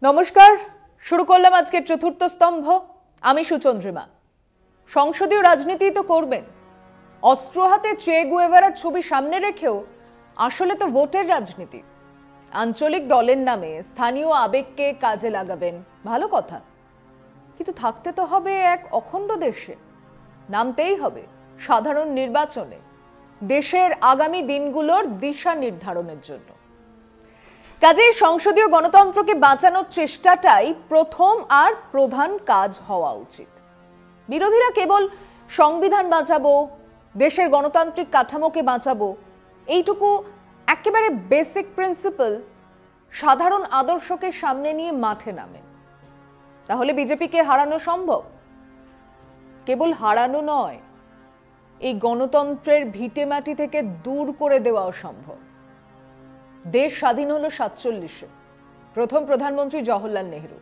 নমস্কার, শুরু করলাম আজকের চতুর্থ স্তম্ভ। আমি সুচন্দ্রিমা। সংসদীয় রাজনীতি তো করবেন, অস্ত্র হাতে চে গুয়েভারার ছবি সামনে রেখেও আসলে তো ভোটের রাজনীতি। আঞ্চলিক দলের নামে স্থানীয় আবেগকে কাজে লাগাবেন, ভালো কথা, কিন্তু থাকতে তো হবে এক অখণ্ড দেশে, নামতেই হবে সাধারণ নির্বাচনে দেশের আগামী দিনগুলোর দিশা নির্ধারণের জন্য। কাজেই সংসদীয় গণতন্ত্রকে বাঁচানোর চেষ্টাটাই প্রথম আর প্রধান কাজ হওয়া উচিত। বিরোধীরা কেবল সংবিধান বাঁচাবো, দেশের গণতান্ত্রিক কাঠামোকে বাঁচাবো, এইটুকু একেবারে বেসিক প্রিন্সিপাল, সাধারণ আদর্শকে সামনে নিয়ে মাঠে নামেন। তাহলে বিজেপিকে হারানো সম্ভব। কেবল হারানো নয়, এই গণতন্ত্রের ভিটেমাটি থেকে দূর করে দেওয়াও সম্ভব। দেশ স্বাধীন হলো 47-এ, প্রথম প্রধানমন্ত্রী জওহরলাল নেহরু।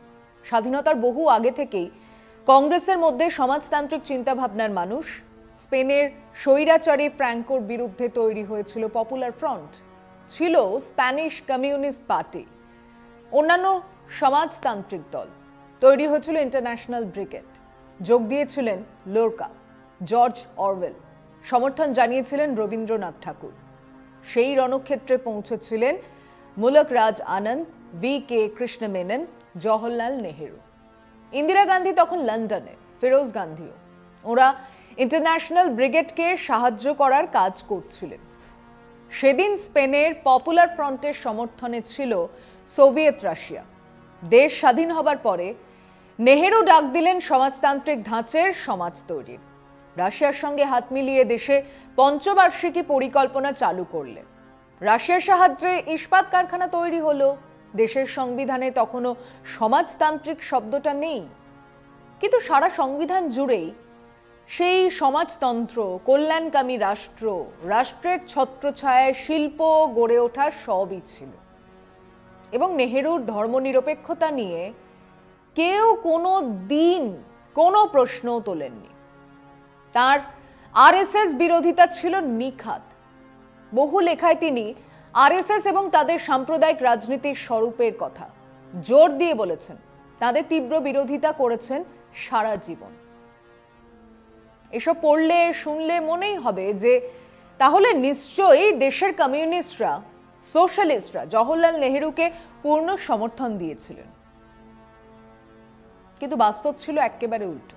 স্বাধীনতার বহু আগে থেকেই কংগ্রেসের মধ্যে সমাজতান্ত্রিক চিন্তাভাবনার মানুষ। স্পেনের স্বৈরাচারী ফ্র্যাঙ্কোর বিরুদ্ধে তৈরি হয়েছিল পপুলার ফ্রন্ট, ছিল স্প্যানিশ কমিউনিস্ট পার্টি, অন্যান্য সমাজতান্ত্রিক দল, তৈরি হয়েছিল ইন্টারন্যাশনাল ব্রিগেড, যোগ দিয়েছিলেন লোরকা, জর্জ অরওয়েল, সমর্থন জানিয়েছিলেন রবীন্দ্রনাথ ঠাকুর। সেই রণক্ষেত্রে পৌঁছেছিলেন মুলক রাজ আনন্দ, ভি কে কৃষ্ণ মেনন, জওহরলাল নেহেরু। ইন্দিরা গান্ধী তখন লন্ডনে, ফিরোজ গান্ধীও। ওরা ইন্টারন্যাশনাল ব্রিগেডকে সাহায্য করার কাজ করছিলেন। সেদিন স্পেনের পপুলার ফ্রন্টের সমর্থনে ছিল সোভিয়েত রাশিয়া। দেশ স্বাধীন হবার পরে নেহেরু ডাক দিলেন সমাজতান্ত্রিক ধাঁচের সমাজ তৈরির। রাশিয়ার সঙ্গে হাত মিলিয়ে দেশে পঞ্চবার্ষিকী পরিকল্পনা চালু করলেন। রাশিয়ার সাহায্যে ইস্পাত কারখানা তৈরি হলো। দেশের সংবিধানে তখনও সমাজতান্ত্রিক শব্দটা নেই, কিন্তু সারা সংবিধান জুড়েই সেই সমাজতন্ত্র, কল্যাণকামী রাষ্ট্র, রাষ্ট্রের ছত্রছায়ায় শিল্প গড়ে ওঠা সবই ছিল। এবং নেহেরুর ধর্মনিরপেক্ষতা নিয়ে কেউ কোনো দিন কোনো প্রশ্নও তোলেননি। তার আরএসএস বিরোধিতা ছিল নিখাদ। বহু লেখায় তিনি আরএসএস এবং তাদের সাম্প্রদায়িক রাজনীতির স্বরূপের কথা জোর দিয়ে বলেছেন। তাদের তীব্র বিরোধিতা করেছেন সারা জীবন। এসব পড়লে শুনলে মনেই হবে যে তাহলে নিশ্চয়ই দেশের কমিউনিস্টরা, সোশ্যালিস্টরা জওহরলাল নেহেরুকে পূর্ণ সমর্থন দিয়েছিলেন। কিন্তু বাস্তব ছিল একেবারে উল্টো,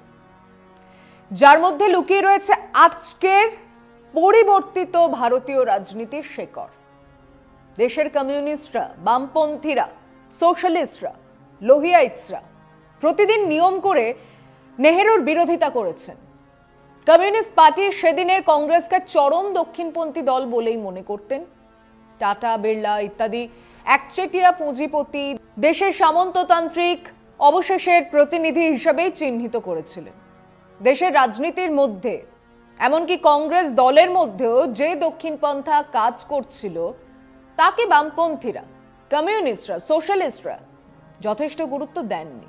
যার মধ্যে লুকিয়ে রয়েছে আজকের পরিবর্তিত ভারতীয় রাজনীতির শেকড়। দেশের কমিউনিস্টরা, বামপন্থীরা, সোশ্যালিস্টরা, লোহিয়াইটসরা প্রতিদিন নিয়ম করে নেহেরুর বিরোধিতা করেছেন। কমিউনিস্ট পার্টি সেদিনের কংগ্রেসকে চরম দক্ষিণপন্থী দল বলেই মনে করতেন। টাটা, বিড়লা ইত্যাদি একচেটিয়া পুঁজিপতি দেশের সামন্ততান্ত্রিক অবশেষের প্রতিনিধি হিসেবেই চিহ্নিত করেছিলেন। দেশের রাজনীতির মধ্যে, এমনকি কংগ্রেস দলের মধ্যেও যে দক্ষিণপন্থা কাজ করছিল তাকে বামপন্থীরা, কমিউনিস্টরা, সোশ্যালিস্টরা যথেষ্ট গুরুত্ব দেননি।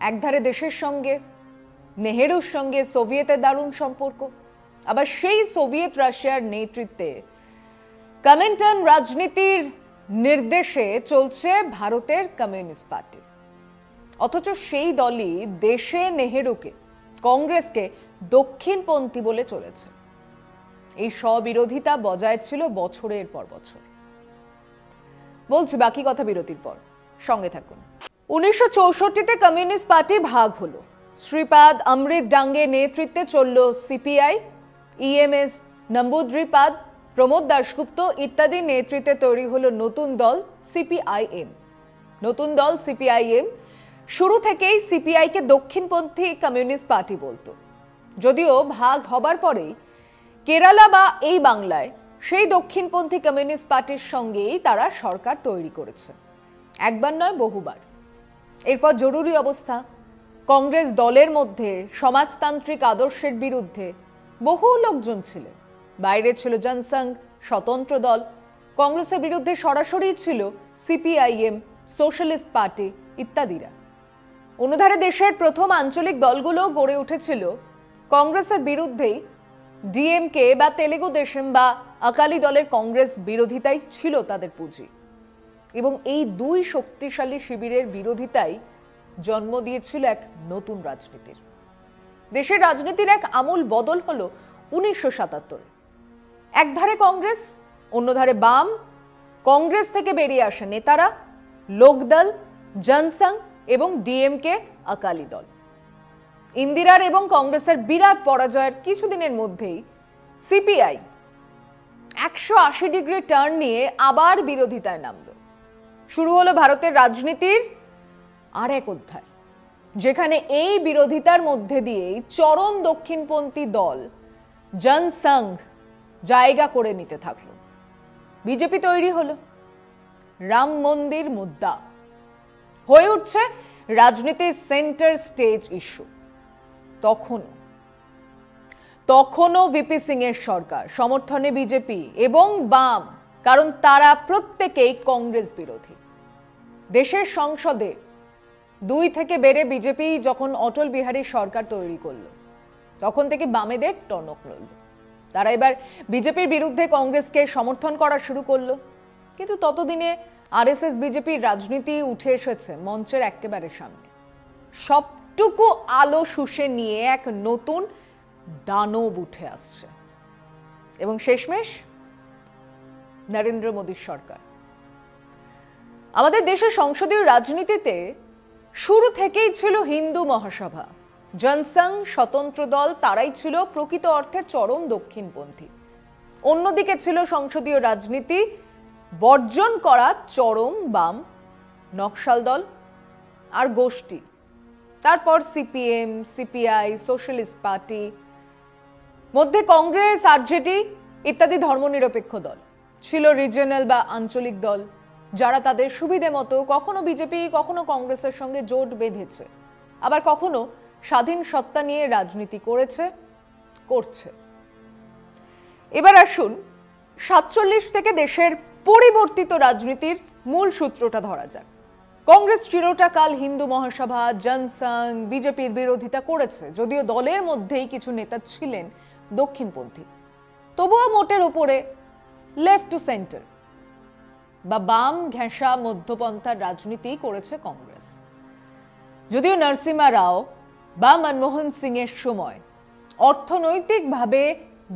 একধারে দেশের সঙ্গে, নেহেরুর সঙ্গে সোভিয়েতের দারুণ সম্পর্ক, আবার সেই সোভিয়েত রাশিয়ার নেতৃত্বে কমিন্টার্ন রাজনীতির নির্দেশে চলছে ভারতের কমিউনিস্ট পার্টি। অথচ সেই দলই দেশে নেহেরুকে, কংগ্রেসকে দক্ষিণপন্থী বলে চলেছে। এই স্ববিরোধিতা বজায় ছিল বছরের পর বছর। বলছি বাকি কথা বিরতির পর, সঙ্গে থাকুন। 1964-তে কমিউনিস্ট পার্টি ভাগ হলো। শ্রীপাদ অমৃত ডাঙ্গে নেতৃত্বে চলল সিপিআই, ইএমএস নম্বুদ্রিপাদ, প্রমোদ দাশগুপ্ত ইত্যাদি নেতৃত্বে তৈরি হলো নতুন দল সিপিআইএম। নতুন দল সিপিআইএম শুরু থেকেই সিপিআইকে দক্ষিণপন্থী কমিউনিস্ট পার্টি বলতো, যদিও ভাগ হবার পরেই কেরালা বা এই বাংলায় সেই দক্ষিণপন্থী কমিউনিস্ট পার্টির সঙ্গেই তারা সরকার তৈরি করেছে, একবার নয় বহুবার। এরপর জরুরি অবস্থা। কংগ্রেস দলের মধ্যে সমাজতান্ত্রিক আদর্শের বিরুদ্ধে বহু লোকজন ছিলেন। বাইরে ছিল জনসংঘ, স্বতন্ত্র দল। কংগ্রেসের বিরুদ্ধে সরাসরি ছিল সিপিআইএম, সোশ্যালিস্ট পার্টি ইত্যাদিরা। অন্যধারে দেশের প্রথম আঞ্চলিক দলগুলো গড়ে উঠেছিল কংগ্রেসের বিরুদ্ধেই। ডিএমকে বা তেলেগু দেশম বা আকালি দলের কংগ্রেস বিরোধিতাই ছিল তাদের পুঁজি। এবং এই দুই শক্তিশালী শিবিরের বিরোধিতাই জন্ম দিয়েছিল এক নতুন রাজনীতির। দেশের রাজনীতির এক আমূল বদল হলো 1977। একধারে কংগ্রেস, অন্যধারে বাম। কংগ্রেস থেকে বেরিয়ে আসে নেতারা, লোকদল, জনসংঘ এবং ডিএমকে আকালি দল। ইন্দিরার এবং কংগ্রেসের বিরাট পরাজয়ের কিছুদিনের মধ্যেই সিপিআই 180 ডিগ্রি টার্ন নিয়ে আবার বিরোধিতায় নামল। শুরু হলো ভারতের রাজনীতির আর এক অধ্যায়, যেখানে এই বিরোধিতার মধ্যে দিয়েই চরম দক্ষিণপন্থী দল জনসংঘ জায়গা করে নিতে থাকলো। বিজেপি তৈরি হলো, রাম মন্দির মুদ্দা হয়ে উঠছে রাজনীতির সেন্টার স্টেজ ইস্যু। তখনও ভিপি সিং এর সরকার, সমর্থনে বিজেপি এবং বাম, কারণ তারা প্রত্যেকেই কংগ্রেস বিরোধী। দেশের সংসদে 2 থেকে বেড়ে বিজেপি যখন অটল বিহারী সরকার তৈরি করলো, তখন থেকে বামেদের টনক নড়ল। তারা এবার বিজেপির বিরুদ্ধে কংগ্রেসকে সমর্থন করা শুরু করলো। কিন্তু ততদিনে আরএসএস বিজেপির রাজনীতি উঠে এসেছে মঞ্চের একেবারে সামনে। সবটুকু আলো শুষে নিয়ে এক নতুন দানব উঠে আসছে এবং শেষমেশ নরেন্দ্র মোদীর সরকার। আমাদের দেশের সংসদীয় রাজনীতিতে শুরু থেকেই ছিল হিন্দু মহাসভা, জনসংঘ, স্বতন্ত্র দল, তারাই ছিল প্রকৃত অর্থে চরম দক্ষিণপন্থী। অন্যদিকে ছিল সংসদীয় রাজনীতি বর্জন করা চরম বাম, নকশাল দল আর গোষ্ঠী। তারপর সিপিএম, সিপিআই, সোশ্যালিস্ট পার্টি, মধ্যে কংগ্রেস, আরজেডি ইত্যাদি ধর্মনিরপেক্ষ দল। ছিল রিজিয়নাল বা আঞ্চলিক দল, যারা তাদের সুবিধে মতো কখনো বিজেপি, কখনো কংগ্রেসের সঙ্গে জোট বেঁধেছে, আবার কখনো স্বাধীন সত্তা নিয়ে রাজনীতি করছে। এবার আসুন 47 থেকে দেশের পরিবর্তিত রাজনীতির মূল সূত্রটা ধরা যাক। কংগ্রেস চিরটা কাল হিন্দু মহাসভা, জনসংঘ, বিজেপির বিরোধিতা করেছে, যদিও দলের মধ্যেই কিছু নেতা ছিলেন দক্ষিণপন্থী। তবুও মোটের ওপরে লেফট টু সেন্টার বা বাম ঘেঁষা মধ্যপন্থার রাজনীতি করেছে কংগ্রেস। যদিও নরসিমহা রাও বা মনমোহন সিং এর সময় অর্থনৈতিকভাবে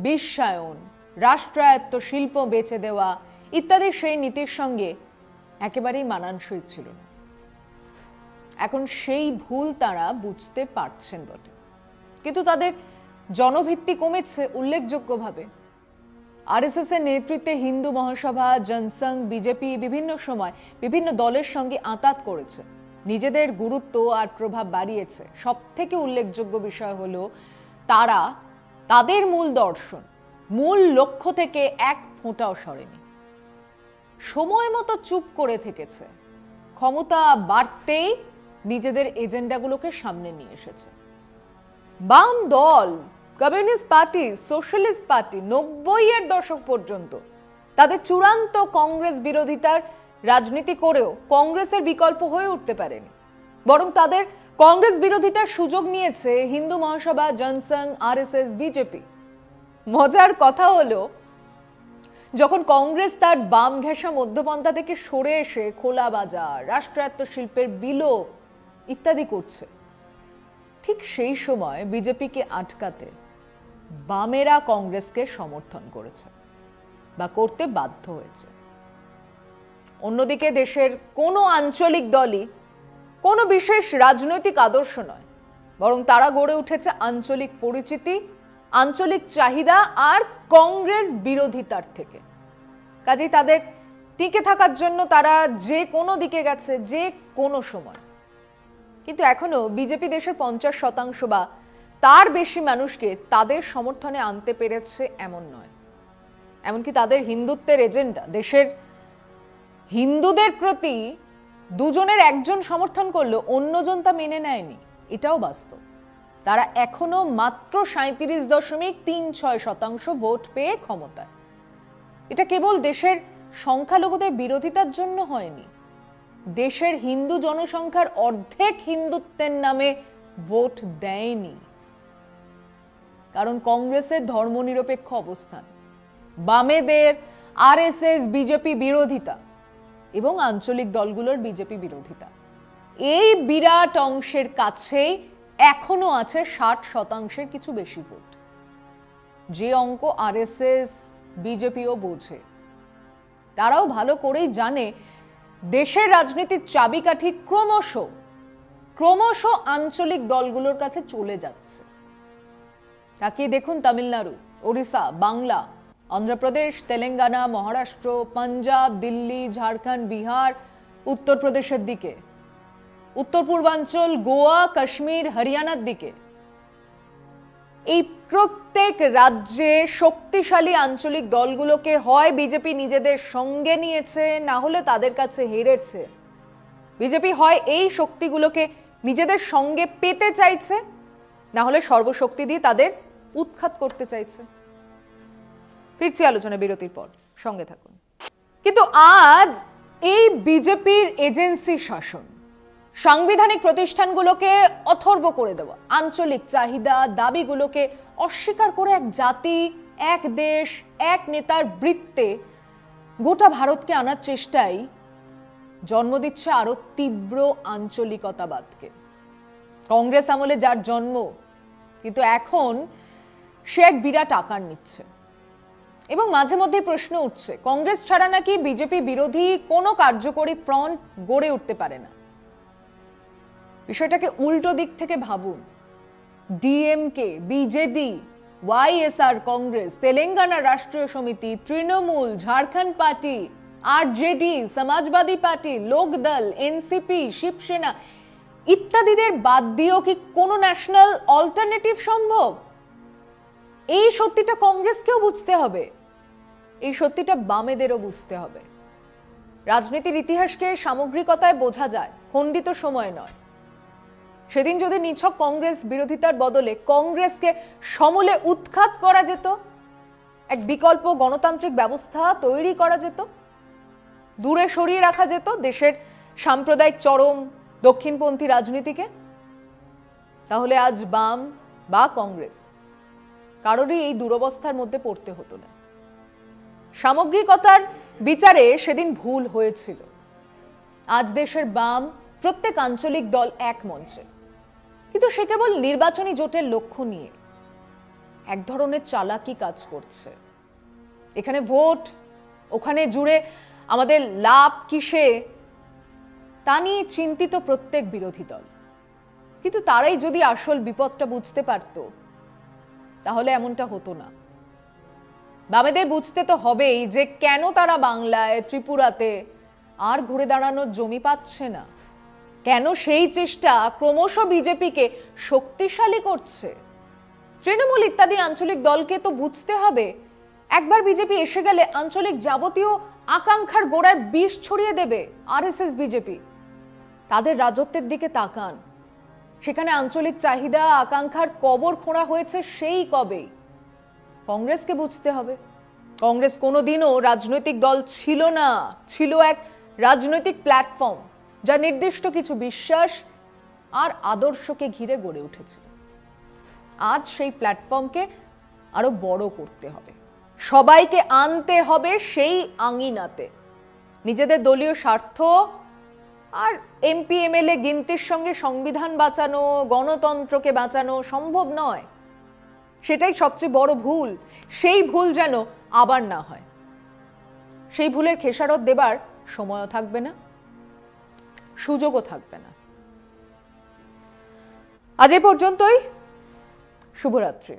বিশ্বায়ন, রাষ্ট্রায়ত্ত শিল্প বেচে দেওয়া ইত্যাদি সেই নীতির সঙ্গে একেবারেই মানানসই ছিল না। এখন সেই ভুল তারা বুঝতে পারছেন বটে, কিন্তু তাদের জনভিত্তি কমেছে উল্লেখযোগ্যভাবে। আরএসএস এর নেতৃত্বে হিন্দু মহাসভা, জনসংঘ, বিজেপি বিভিন্ন সময় বিভিন্ন দলের সঙ্গে আঁতাত করেছে, নিজেদের গুরুত্ব আর প্রভাব বাড়িয়েছে। সবথেকে উল্লেখযোগ্য বিষয় হলো তারা তাদের মূল দর্শন, মূল লক্ষ্য থেকে এক ফোঁটাও সরেনি, সময় মতো চুপ করে থেকেছে। ক্ষমতা বাড়তেই নিজেদের এজেন্ডাগুলোকে সামনে নিয়ে এসেছে। বাম দল, কমিউনিস্ট পার্টি, সোশ্যালিস্ট পার্টি 90-এর দশক পর্যন্ত তাদের চূড়ান্ত কংগ্রেস বিরোধিতার রাজনীতি করেও কংগ্রেসের বিকল্প হয়ে উঠতে পারেনি, বরং তাদের কংগ্রেস বিরোধিতার সুযোগ নিয়েছে হিন্দু মহাসভা, জনসংঘ, আরএসএস, বিজেপি। মজার কথা হলো, যখন কংগ্রেস তার বাম ঘেঁষা মধ্যপন্থা থেকে সরে এসে খোলা বাজার, রাষ্ট্রায়ত্ত শিল্পের বিলোপ ইত্যাদি করছে, ঠিক সেই সময় বিজেপিকে আটকাতে বামেরা কংগ্রেসকে সমর্থন করেছে বা করতে বাধ্য হয়েছে। অন্যদিকে দেশের কোনো আঞ্চলিক দলই কোনো বিশেষ রাজনৈতিক আদর্শ নয়, বরং তারা গড়ে উঠেছে আঞ্চলিক পরিচিতি, আঞ্চলিক চাহিদা আর কংগ্রেস বিরোধিতার থেকে। কাজেই তাদের টিকে থাকার জন্য তারা যে কোনো দিকে গেছে, যে কোনো সময়। কিন্তু এখনো বিজেপি দেশের 50% বা তার বেশি মানুষকে তাদের সমর্থনে আনতে পেরেছে এমন নয়। এমনকি তাদের হিন্দুত্বের এজেন্ডা, দেশের হিন্দুদের প্রতি দুজনের একজন সমর্থন করলো, অন্যজন তা মেনে নেয়নি, এটাও বাস্তব। তারা এখনো মাত্র 37.36% ভোট পেয়ে ক্ষমতায়। এটা কেবল দেশের সংখ্যালঘুদের বিরোধিতার জন্য হয়নি, দেশের হিন্দু জনসংখ্যার অর্ধেক হিন্দুত্বের নামে ভোট দেয়নি। কারণ কংগ্রেসের ধর্মনিরপেক্ষ অবস্থান, বামেদের আরএসএস বিজেপি বিরোধিতা, এবং আঞ্চলিক দলগুলোর বিজেপি বিরোধিতা, এই বিরাট অংশের কাছেই এখনো আছে 60% কিছু বেশি ভোট, যে অঙ্ক আরএসএস বিজেপিও বোঝে। তারাও ভালো করেই জানে দেশের রাজনীতির চাবিকাঠি ক্রমশ আঞ্চলিক দলগুলোর কাছে চলে যাচ্ছে। তাকিয়ে দেখুন তামিলনাড়ু, ওড়িশা, বাংলা, অন্ধ্রপ্রদেশ, তেলেঙ্গানা, মহারাষ্ট্র, পাঞ্জাব, দিল্লি, ঝাড়খণ্ড, বিহার, উত্তরপ্রদেশের দিকে, উত্তর পূর্বাঞ্চল, গোয়া, কাশ্মীর, হরিয়ানার দিকে। এই প্রত্যেক রাজ্যে শক্তিশালী আঞ্চলিক দলগুলোকে হয় বিজেপি নিজেদের সঙ্গে নিয়েছে, না হলে তাদের কাছে হেরেছে। বিজেপি হয় এই শক্তিগুলোকে নিজেদের সঙ্গে পেতে চাইছে, না হলে সর্বশক্তি দিয়ে তাদের উৎখাত করতে চাইছে। ফিরছি আলোচনা বিরতির পর, সঙ্গে থাকুন। কিন্তু আজ এই বিজেপির এজেন্সি শাসন, সাংবিধানিক প্রতিষ্ঠানগুলোকে অথর্ব করে দেওয়া, আঞ্চলিক চাহিদা দাবিগুলোকে অস্বীকার করে এক জাতি, এক দেশ, এক নেতার বৃত্তে গোটা ভারতকে আনার চেষ্টায় জন্ম দিচ্ছে আরো তীব্র আঞ্চলিকতাবাদকে। কংগ্রেস আমলে যার জন্ম, কিন্তু এখন সে এক বিরাট আকার নিচ্ছে। এবং মাঝে মধ্যে প্রশ্ন উঠছে, কংগ্রেস ছাড়া নাকি বিজেপি বিরোধী কোনো কার্যকরী ফ্রন্ট গড়ে উঠতে পারে না। বিষয়টাকে উল্টো দিক থেকে ভাবুন। ডিএমকে, বিজেডি, ওয়াইএসআর কংগ্রেস, তেলেঙ্গানা রাষ্ট্রীয় সমিতি, তৃণমূল, ঝাড়খণ্ড পার্টি, আরজেডি, সমাজবাদী পার্টি, লোকদল, এনসিপি, শিবসেনা ইত্যাদিদের বাদ দিয়েও কি কোনো ন্যাশনাল অল্টারনেটিভ সম্ভব? এই সত্যিটা কংগ্রেসকেও বুঝতে হবে, এই সত্যিটা বামেদেরও বুঝতে হবে। রাজনীতির ইতিহাসকে সামগ্রিকতায় বোঝা যায়, খণ্ডিত সময় নয়। সেদিন যদি নিছক কংগ্রেস বিরোধিতার বদলে কংগ্রেসকে সমূলে উৎখাত করা যেত, এক বিকল্প গণতান্ত্রিক ব্যবস্থা তৈরি করা যেত, দূরে সরিয়ে রাখা যেত দেশের সাম্প্রদায়িক চরম দক্ষিণপন্থী রাজনীতিকে, তাহলে আজ বাম বা কংগ্রেস কারোরই এই দুরবস্থার মধ্যে পড়তে হতো না। সামগ্রিকতার বিচারে সেদিন ভুল হয়েছিল। আজ দেশের বাম প্রত্যেক আঞ্চলিক দল এক মঞ্চে, কিন্তু সে কেবল নির্বাচনী জোটের লক্ষ্য নিয়ে এক ধরনের চালাকি কাজ করছে। এখানে ভোট, ওখানে জুড়ে আমাদের লাভ কিসে, তা নিয়ে চিন্তিত প্রত্যেক বিরোধী দল। কিন্তু তারাই যদি আসল বিপদটা বুঝতে পারত, তাহলে এমনটা হতো না। বামেদের বুঝতে তো হবেই যে কেন তারা বাংলায়, ত্রিপুরাতে আর ঘুরে দাঁড়ানোর জমি পাচ্ছে না, কেন সেই চেষ্টা ক্রমশ বিজেপিকে শক্তিশালী করছে। তৃণমূল ইত্যাদি আঞ্চলিক দলকে তো বুঝতে হবে, একবার বিজেপি এসে গেলে আঞ্চলিক যাবতীয় আকাঙ্ক্ষার গোড়ায় বিষ ছড়িয়ে দেবে আরএসএস বিজেপি। তাদের রাজত্বের দিকে তাকান, সেখানে আঞ্চলিক চাহিদা আকাঙ্ক্ষার কবর খোঁড়া হয়েছে সেই কবেই। কংগ্রেসকে বুঝতে হবে, কংগ্রেস কোনোদিনও রাজনৈতিক দল ছিল না, ছিল এক রাজনৈতিক প্ল্যাটফর্ম, যা নির্দিষ্ট কিছু বিশ্বাস আর আদর্শকে ঘিরে গড়ে উঠেছে। আজ সেই প্ল্যাটফর্মকে আরো বড় করতে হবে, সবাইকে আনতে হবে সেই আঙিনাতে। নিজেদের দলীয় স্বার্থ আর এমপি এমএলএ গিনতির সঙ্গে সংবিধান বাঁচানো, গণতন্ত্রকে বাঁচানো সম্ভব নয়। সেটাই সবচেয়ে বড় ভুল। সেই ভুল যেন আবার না হয়, সেই ভুলের খেসারত দেবার সময়ও থাকবে না, সুযোগও থাকবে না। আজ এ পর্যন্তই। শুভরাত্রি।